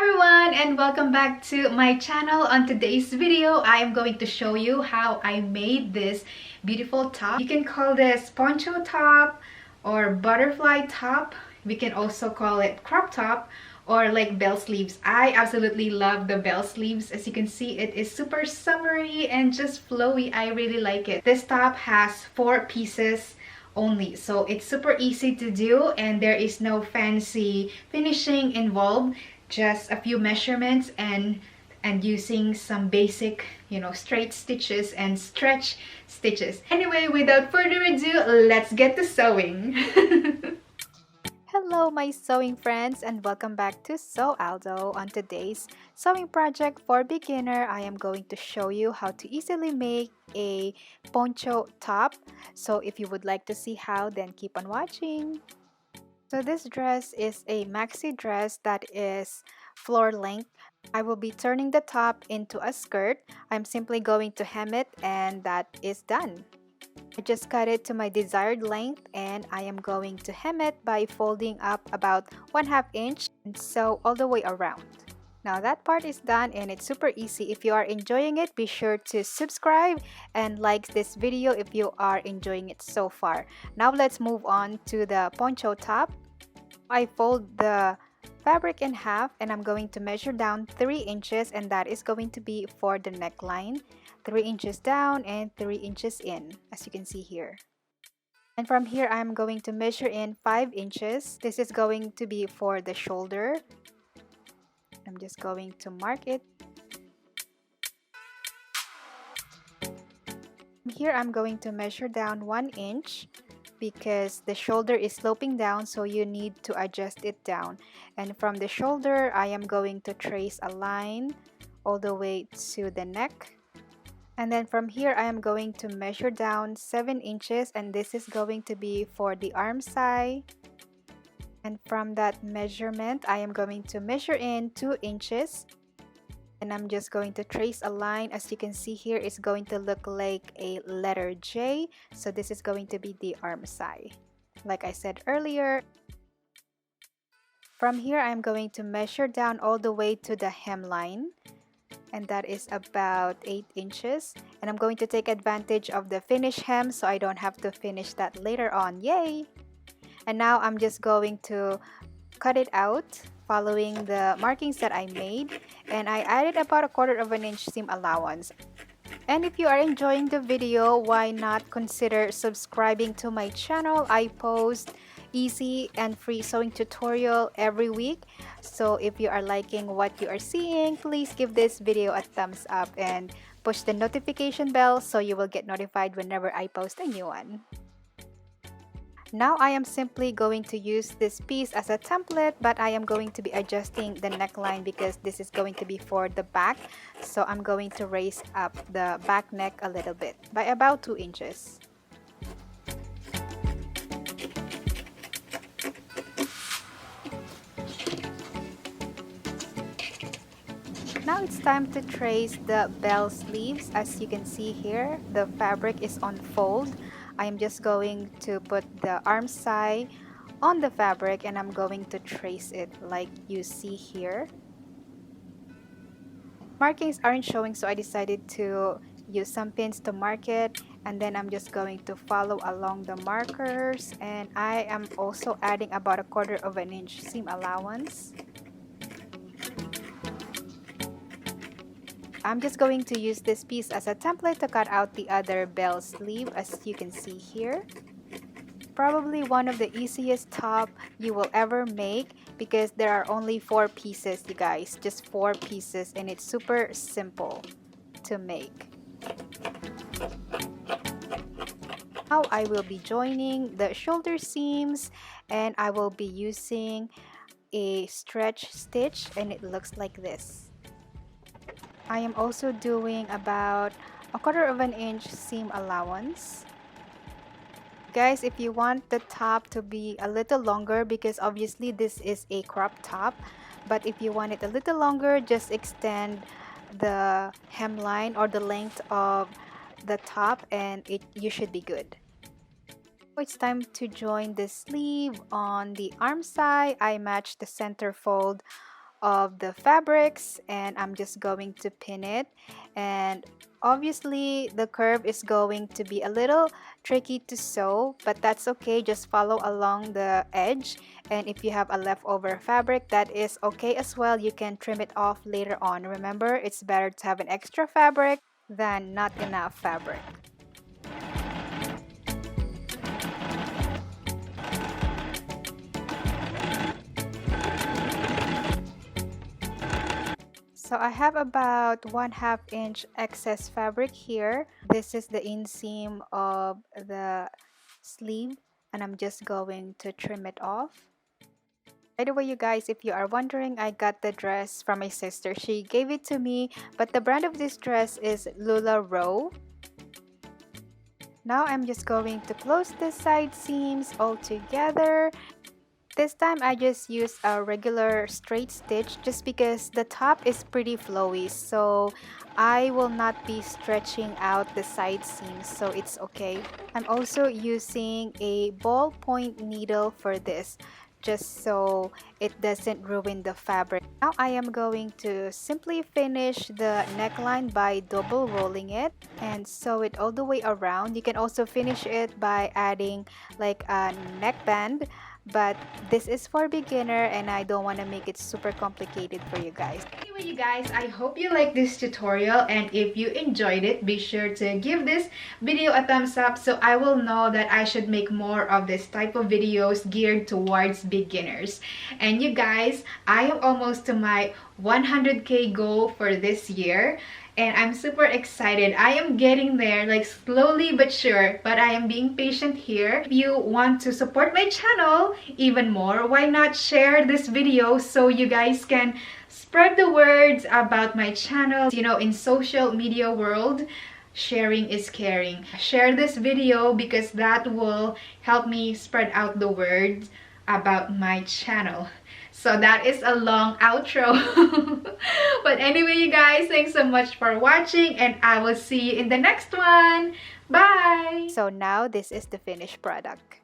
everyone, and welcome back to my channel. On today's video, I am going to show you how I made this beautiful top. You can call this poncho top or butterfly top. We can also call it crop top or like bell sleeves. I absolutely love the bell sleeves. As you can see, it is super summery and just flowy. I really like it. This top has 4 pieces only, so it's super easy to do and there is no fancy finishing involved, just a few measurements and using some basic, straight stitches and stretch stitches. Anyway, without further ado, let's get to sewing. Hello my sewing friends, and welcome back to Sew Aldo. On today's sewing project for beginner, I am going to show you how to easily make a poncho top. So if you would like to see how, then keep on watching. So this dress is a maxi dress that is floor length. I will be turning the top into a skirt. I'm simply going to hem it and that is done. I just cut it to my desired length and I am going to hem it by folding up about 1/2 inch and sew all the way around. Now that part is done and it's super easy. If you are enjoying it, be sure to subscribe and like this video if you are enjoying it so far. Now let's move on to the poncho top. I fold the fabric in half and I'm going to measure down 3 inches, and that is going to be for the neckline. 3 inches down and 3 inches in, as you can see here. And from here, I'm going to measure in 5 inches. This is going to be for the shoulder. I'm just going to mark it. Here, I'm going to measure down 1 inch because the shoulder is sloping down, so you need to adjust it down. And from the shoulder, I am going to trace a line all the way to the neck. And then from here, I am going to measure down 7 inches, and this is going to be for the arm side. And from that measurement, I am going to measure in 2 inches. And I'm just going to trace a line. As you can see here, it's going to look like a letter J. So this is going to be the arm side, like I said earlier. From here, I'm going to measure down all the way to the hemline. And that is about 8 inches, and I'm going to take advantage of the finish hem so I don't have to finish that later on. Yay! And now I'm just going to cut it out following the markings that I made, and I added about 1/4 inch seam allowance. And if you are enjoying the video, why not consider subscribing to my channel? I post easy and free sewing tutorial every week. So if you are liking what you are seeing, please give this video a thumbs up and push the notification bell so you will get notified whenever I post a new one. Now I am simply going to use this piece as a template, but I am going to be adjusting the neckline because this is going to be for the back. So I'm going to raise up the back neck a little bit by about 2 inches. Now it's time to trace the bell sleeves. As you can see here, the fabric is on fold. I am just going to put the arm side on the fabric and I'm going to trace it like you see here. Markings aren't showing, so I decided to use some pins to mark it, and then I'm just going to follow along the markers, and I am also adding about 1/4 inch seam allowance. I'm just going to use this piece as a template to cut out the other bell sleeve, as you can see here. Probably one of the easiest top you will ever make because there are only 4 pieces, you guys, just 4 pieces, and it's super simple to make. Now I will be joining the shoulder seams, and I will be using a stretch stitch, and it looks like this. I am also doing about 1/4 inch seam allowance. Guys, if you want the top to be a little longer, because obviously this is a crop top, but if you want it a little longer, just extend the hemline or the length of the top and you should be good. It's time to join the sleeve on the arm side. I matched the center fold of the fabrics, and I'm just going to pin it. And obviously the curve is going to be a little tricky to sew, but that's okay. Just follow along the edge, and if you have a leftover fabric, that is okay as well. You can trim it off later on. Remember, it's better to have an extra fabric than not enough fabric. So I have about 1/2 inch excess fabric here. This is the inseam of the sleeve, and I'm just going to trim it off. By the way, you guys, if you are wondering, I got the dress from my sister. She gave it to me, but the brand of this dress is LuLaRoe. Now I'm just going to close the side seams all together. This time I just used a regular straight stitch just because the top is pretty flowy, so I will not be stretching out the side seams, so it's okay. I'm also using a ballpoint needle for this, just so it doesn't ruin the fabric. Now I am going to simply finish the neckline by double rolling it and sew it all the way around. You can also finish it by adding like a neckband, but this is for beginner and I don't want to make it super complicated for you guys. Anyway, you guys, I hope you like this tutorial, and if you enjoyed it, be sure to give this video a thumbs up so I will know that I should make more of this type of videos geared towards beginners. And you guys, I am almost to my 100k goal for this year, and I'm super excited. I am getting there, like slowly but sure, but I am being patient here. If you want to support my channel even more, why not share this video so you guys can spread the words about my channel. You know, in social media world, sharing is caring. Share this video because that will help me spread out the words about my channel. So that is a long outro. But anyway, you guys, thanks so much for watching, and I will see you in the next one. Bye! So now this is the finished product.